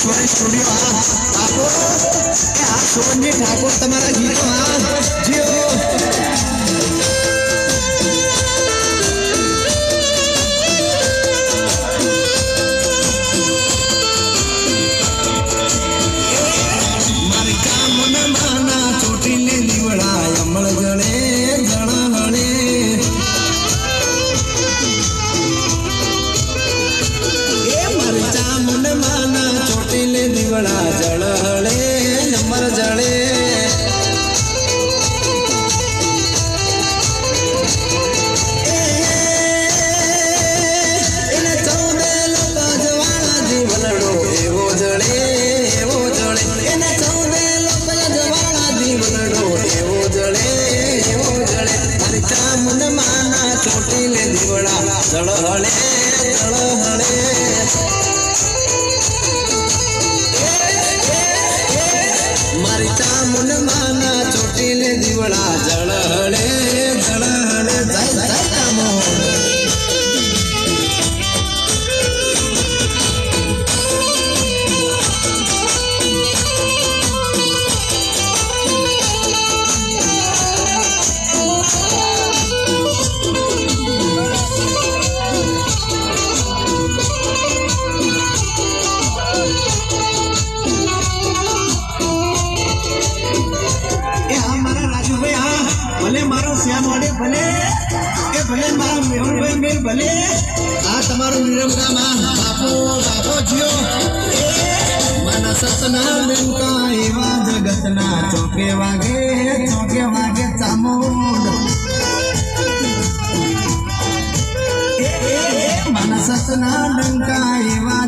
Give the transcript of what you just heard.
Yogeshwari studio Thakor એ આ સોનજી ઠાકોર તમારા ગીતો જીઓ जड़े नंबर जड़े जीवनड़ो एवो जड़े एवो जड़े एने चौदे जवाड़ा जीवनड़ो एवो जड़े एवो जड़े हरी चामुन माना छोटी ले दीवड़ा जड़हड़े जड़हड़े मारी चामुन माना छोटी ले दीवड़ा जड़हड़े जड़हड़े जय जय चामुन भले मारो श्याम वाले भले ए भले मारा मेहुल भाई मेल भले आ तमारो निरंगा मा बापो बापो जियो मन सतना लंका एवा जगतना चौके वागे चामुंड मन सतना लंका एवा